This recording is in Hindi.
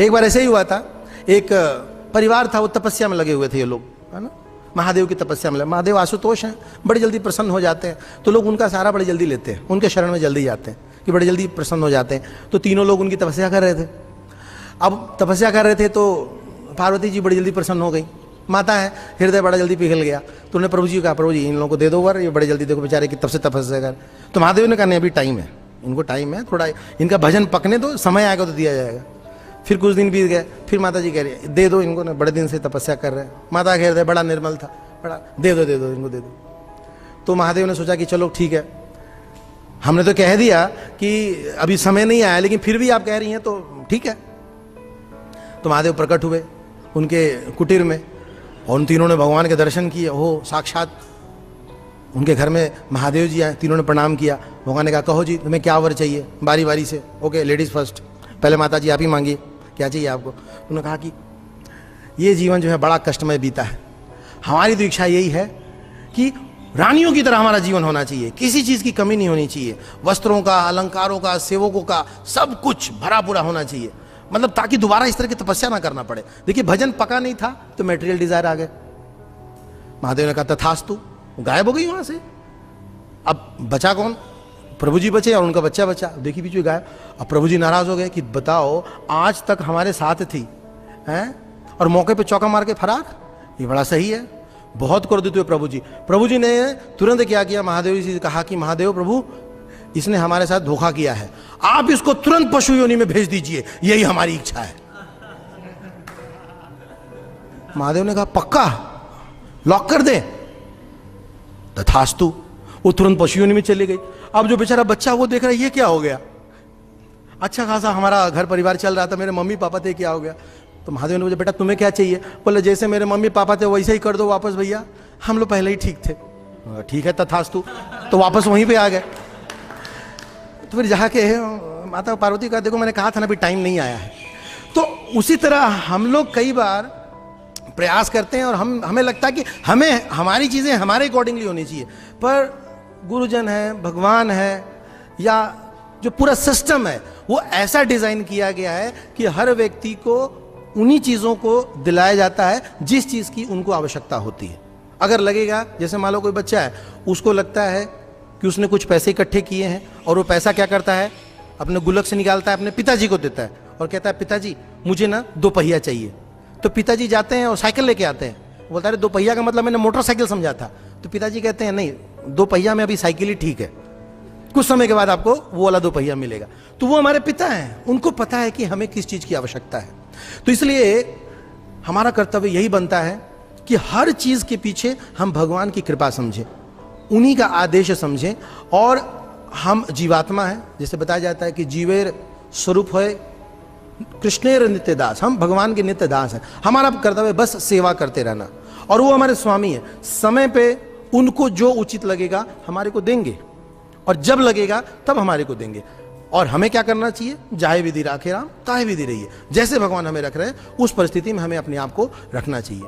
एक बार ऐसे ही हुआ था, एक परिवार था, वो तपस्या में लगे हुए थे ये लोग, है ना, महादेव की तपस्या में। महादेव आशुतोष हैं, बड़े जल्दी प्रसन्न हो जाते हैं, तो लोग उनका सहारा बड़े जल्दी लेते हैं, उनके शरण में जल्दी जाते हैं कि बड़े जल्दी प्रसन्न हो जाते हैं। तो तीनों लोग उनकी तपस्या कर रहे थे। अब तपस्या कर रहे थे तो पार्वती जी बड़ी जल्दी प्रसन्न हो गई। माता है, हृदय बड़ा जल्दी पिघल गया, तो उन्होंने प्रभु जी को कहा, प्रभु जी इन लोगों को दे दो वर, ये बड़े जल्दी देखो बेचारे कि तब से तपस्या कर। तो महादेव ने कहा नहीं, अभी टाइम है, इनको टाइम है, थोड़ा इनका भजन पकने दो, समय आएगा तो दिया जाएगा। फिर कुछ दिन बीत गए, फिर माता जी कह रही है दे दो इनको ना, बड़े दिन से तपस्या कर रहे हैं। माता का हृदय बड़ा निर्मल था, बड़ा दे दो इनको दे दो। तो महादेव ने सोचा कि चलो ठीक है, हमने तो कह दिया कि अभी समय नहीं आया, लेकिन फिर भी आप कह रही हैं तो ठीक है। तो महादेव प्रकट हुए उनके कुटीर में और उन तीनों ने भगवान के दर्शन किए। हो साक्षात उनके घर में महादेव जी आए, तीनों ने प्रणाम किया। भगवान ने कहा कहो जी तुम्हें क्या वर चाहिए, बारी बारी से। ओके, लेडीज़ फर्स्ट, पहले माता जी आप ही मांगिए, क्या चाहिए आपको। उन्होंने कहा कि ये जीवन जो है बड़ा कष्टमय बीता है, हमारी तो इच्छा यही है कि रानियों की तरह हमारा जीवन होना चाहिए, किसी चीज़ की कमी नहीं होनी चाहिए, वस्त्रों का, अलंकारों का, सेवकों का, सब कुछ भरा पूरा होना चाहिए, मतलब ताकि दोबारा इस तरह की तपस्या ना करना पड़े। देखिए भजन पका नहीं था तो मेटेरियल डिजायर आ गए। महादेव ने कहा तथास्तु, गायब हो गई वहां से। अब बचा कौन, प्रभु जी बचे और उनका बच्चा बचा, देखिए बीच में गायब। अब प्रभु जी नाराज हो गए कि बताओ आज तक हमारे साथ थी हैं और मौके पे चौका मार के फरार, ये बड़ा सही है, बहुत क्रोधित हुए प्रभु जी। प्रभु जी ने तुरंत क्या किया, महादेव जी से कहा कि महादेव प्रभु इसने हमारे साथ धोखा किया है, आप इसको तुरंत पशु योनि में भेज दीजिए, यही हमारी इच्छा है। महादेव ने कहा पक्का, लॉक कर दे। तथास्तु, वो तुरंत पशु योनि में चली गई। अब जो बेचारा बच्चा वो देख रहा है ये क्या हो गया, अच्छा खासा हमारा घर परिवार चल रहा था, मेरे मम्मी पापा थे, क्या हो गया। तो महादेव ने बोला बेटा तुम्हें क्या चाहिए। बोले जैसे मेरे मम्मी पापा थे वैसे ही कर दो वापस भैया, हम लोग पहले ही ठीक थे। ठीक है तथास्तु, तो वापस वहीं पे आ गए। तो फिर जाके माता पार्वती का देखो मैंने कहा था ना अभी टाइम नहीं आया है। तो उसी तरह हम लोग कई बार प्रयास करते हैं और हमें लगता है कि हमें हमारी चीज़ें हमारे अकॉर्डिंगली होनी चाहिए, पर गुरुजन है, भगवान है, या जो पूरा सिस्टम है वो ऐसा डिज़ाइन किया गया है कि हर व्यक्ति को उन्हीं चीज़ों को दिलाया जाता है जिस चीज़ की उनको आवश्यकता होती है। अगर लगेगा जैसे मान लो कोई बच्चा है, उसको लगता है कि उसने कुछ पैसे इकट्ठे किए हैं और वो पैसा क्या करता है, अपने गुल्लक से निकालता है, अपने पिताजी को देता है और कहता है पिताजी मुझे ना 2 पहिया चाहिए। तो पिताजी जाते हैं और साइकिल लेके आते हैं, बोलता है 2 पहिया का मतलब मैंने मोटरसाइकिल समझा था। तो पिताजी कहते हैं नहीं, 2 पहिया में अभी साइकिल ही ठीक है, कुछ समय के बाद आपको वो वाला 2 पहिया मिलेगा। तो वो हमारे पिता हैं, उनको पता है कि हमें किस चीज़ की आवश्यकता है। तो इसलिए हमारा कर्तव्य यही बनता है कि हर चीज़ के पीछे हम भगवान की कृपा समझें, उन्हीं का आदेश समझें। और हम जीवात्मा हैं, जैसे बताया जाता है कि जीवेर स्वरूप है कृष्णेर नित्य दास, हम भगवान के नित्य दास हैं। हमारा कर्तव्य बस सेवा करते रहना, और वो हमारे स्वामी है, समय पे उनको जो उचित लगेगा हमारे को देंगे, और जब लगेगा तब हमारे को देंगे। और हमें क्या करना चाहिए, जाहे विधि राखे राम ताहे विधि रहिए, जैसे भगवान हमें रख रहे हैं उस परिस्थिति में हमें अपने आप को रखना चाहिए।